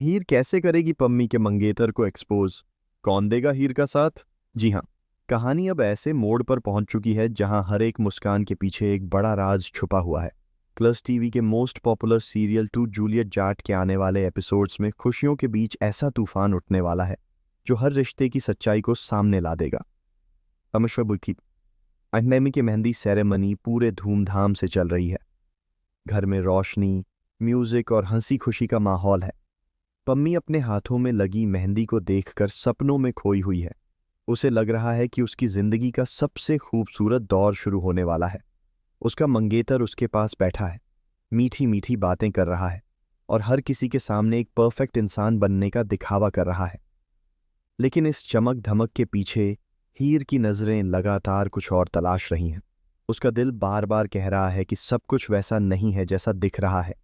हीर कैसे करेगी पम्मी के मंगेतर को एक्सपोज? कौन देगा हीर का साथ? जी हाँ, कहानी अब ऐसे मोड़ पर पहुंच चुकी है जहां हर एक मुस्कान के पीछे एक बड़ा राज छुपा हुआ है। प्लस टीवी के most popular serial Tu Juliet Jatt के आने वाले एपिसोड्स में खुशियों के बीच ऐसा तूफान उठने वाला है जो हर रिश्ते की सच्चाई को सामने ला देगा। अमिश्रा बुकी अहनेमी की मेहंदी सेरेमनी पूरे धूमधाम से चल रही है। घर में रोशनी, म्यूजिक और हंसी खुशी का माहौल है। पम्मी अपने हाथों में लगी मेहंदी को देखकर सपनों में खोई हुई है। उसे लग रहा है कि उसकी जिंदगी का सबसे खूबसूरत दौर शुरू होने वाला है। उसका मंगेतर उसके पास बैठा है, मीठी मीठी बातें कर रहा है और हर किसी के सामने एक परफेक्ट इंसान बनने का दिखावा कर रहा है। लेकिन इस चमक धमक के पीछे हीर की नजरें लगातार कुछ और तलाश रही हैं। उसका दिल बार बार कह रहा है कि सब कुछ वैसा नहीं है जैसा दिख रहा है।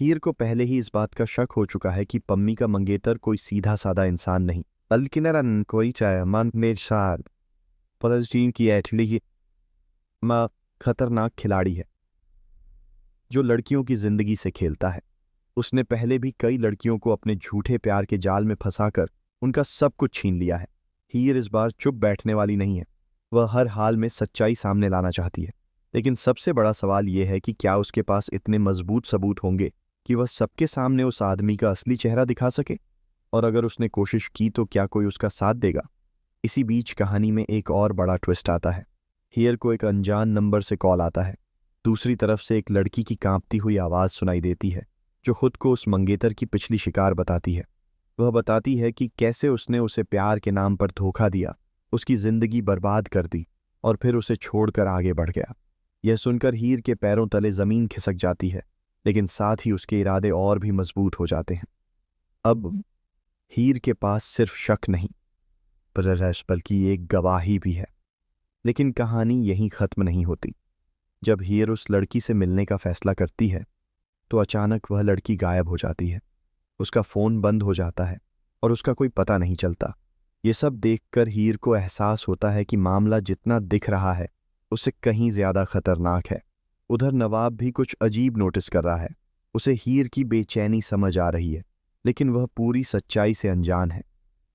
हीर को पहले ही इस बात का शक हो चुका है कि पम्मी का मंगेतर कोई सीधा साधा इंसान नहीं, बल्कि नरन कोई चाहे मन मेर सार पलस्टीन की एथली की मां खतरनाक खिलाड़ी है जो लड़कियों की जिंदगी से खेलता है। उसने पहले भी कई लड़कियों को अपने झूठे प्यार के जाल में फंसाकर उनका सब कुछ छीन लिया है। हीर इस बार चुप बैठने वाली नहीं है। वह हर हाल में सच्चाई सामने लाना चाहती है। लेकिन सबसे बड़ा सवाल यह है कि क्या उसके पास इतने मजबूत सबूत होंगे कि वह सबके सामने उस आदमी का असली चेहरा दिखा सके? और अगर उसने कोशिश की तो क्या कोई उसका साथ देगा? इसी बीच कहानी में एक और बड़ा ट्विस्ट आता है। हीर को एक अनजान नंबर से कॉल आता है। दूसरी तरफ से एक लड़की की कांपती हुई आवाज सुनाई देती है जो खुद को उस मंगेतर की पिछली शिकार बताती है। वह बताती है कि कैसे उसने उसे प्यार के नाम पर धोखा दिया, उसकी जिंदगी बर्बाद कर दी और फिर उसे छोड़कर आगे बढ़ गया। यह सुनकर हीर के पैरों तले जमीन खिसक जाती है, लेकिन साथ ही उसके इरादे और भी मजबूत हो जाते हैं। अब हीर के पास सिर्फ शक नहीं बल्कि एक गवाही भी है। लेकिन कहानी यहीं खत्म नहीं होती। जब हीर उस लड़की से मिलने का फैसला करती है तो अचानक वह लड़की गायब हो जाती है। उसका फोन बंद हो जाता है और उसका कोई पता नहीं चलता। ये सब देखकर हीर को एहसास होता है कि मामला जितना दिख रहा है उससे कहीं ज्यादा खतरनाक है। उधर नवाब भी कुछ अजीब नोटिस कर रहा है। उसे हीर की बेचैनी समझ आ रही है, लेकिन वह पूरी सच्चाई से अनजान है।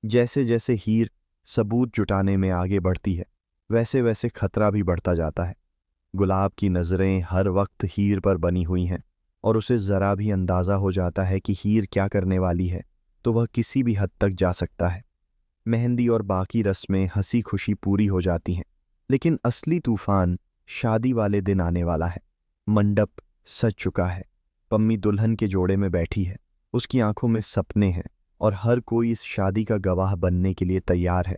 जैसे जैसे हीर सबूत जुटाने में आगे बढ़ती है वैसे वैसे खतरा भी बढ़ता जाता है। गुलाब की नजरें हर वक्त हीर पर बनी हुई हैं और उसे जरा भी अंदाजा हो जाता है कि हीर क्या करने वाली है तो वह किसी भी हद तक जा सकता है। मेहंदी और बाकी रस्में हंसी खुशी पूरी हो जाती हैं, लेकिन असली तूफान शादी वाले दिन आने वाला है। मंडप सज चुका है। पम्मी दुल्हन के जोड़े में बैठी है। उसकी आंखों में सपने हैं और हर कोई इस शादी का गवाह बनने के लिए तैयार है।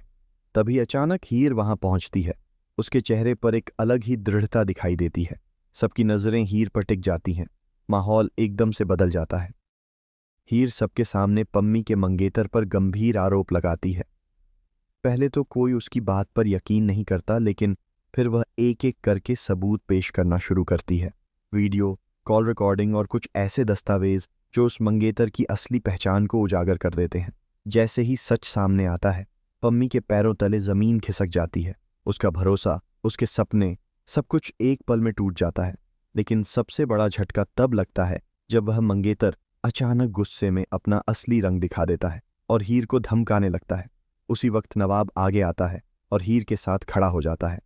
तभी अचानक हीर वहां पहुंचती है। उसके चेहरे पर एक अलग ही दृढ़ता दिखाई देती है। सबकी नजरें हीर पर टिक जाती हैं। माहौल एकदम से बदल जाता है। हीर सबके सामने पम्मी के मंगेतर पर गंभीर आरोप लगाती है। पहले तो कोई उसकी बात पर यकीन नहीं करता, लेकिन फिर वह एक एक करके सबूत पेश करना शुरू करती है। वीडियो, कॉल रिकॉर्डिंग और कुछ ऐसे दस्तावेज जो उस मंगेतर की असली पहचान को उजागर कर देते हैं। जैसे ही सच सामने आता है पम्मी के पैरों तले जमीन खिसक जाती है। उसका भरोसा, उसके सपने, सब कुछ एक पल में टूट जाता है। लेकिन सबसे बड़ा झटका तब लगता है जब वह मंगेतर अचानक गुस्से में अपना असली रंग दिखा देता है और हीर को धमकाने लगता है। उसी वक्त नवाब आगे आता है और हीर के साथ खड़ा हो जाता है।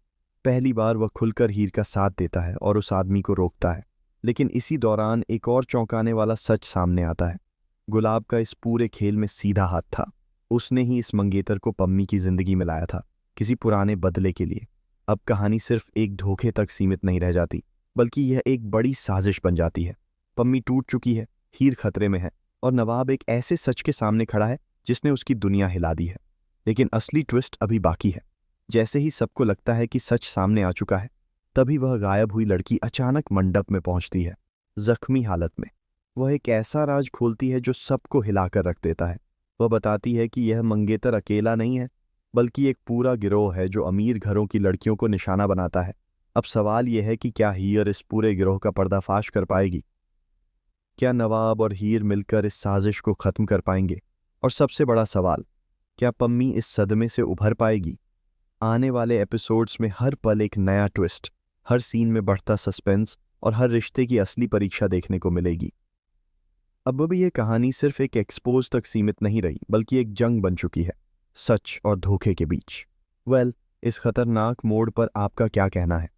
पहली बार वह खुलकर हीर का साथ देता है और उस आदमी को रोकता है। लेकिन इसी दौरान एक और चौंकाने वाला सच सामने आता है। गुलाब का इस पूरे खेल में सीधा हाथ था। उसने ही इस मंगेतर को पम्मी की जिंदगी में लाया था, किसी पुराने बदले के लिए। अब कहानी सिर्फ एक धोखे तक सीमित नहीं रह जाती, बल्कि यह एक बड़ी साजिश बन जाती है। पम्मी टूट चुकी है, हीर खतरे में है और नवाब एक ऐसे सच के सामने खड़ा है जिसने उसकी दुनिया हिला दी है। लेकिन असली ट्विस्ट अभी बाकी है। जैसे ही सबको लगता है कि सच सामने आ चुका है, तभी वह गायब हुई लड़की अचानक मंडप में पहुंचती है, जख्मी हालत में। वह एक ऐसा राज खोलती है जो सबको हिलाकर रख देता है। वह बताती है कि यह मंगेतर अकेला नहीं है, बल्कि एक पूरा गिरोह है जो अमीर घरों की लड़कियों को निशाना बनाता है। अब सवाल यह है कि क्या हीर इस पूरे गिरोह का पर्दाफाश कर पाएगी? क्या नवाब और हीर मिलकर इस साजिश को खत्म कर पाएंगे? और सबसे बड़ा सवाल, क्या पम्मी इस सदमे से उभर पाएगी? आने वाले एपिसोड्स में हर पल एक नया ट्विस्ट, हर सीन में बढ़ता सस्पेंस और हर रिश्ते की असली परीक्षा देखने को मिलेगी। अब भी ये कहानी सिर्फ एक एक्सपोज तक सीमित नहीं रही, बल्कि एक जंग बन चुकी है सच और धोखे के बीच। इस खतरनाक मोड़ पर आपका क्या कहना है?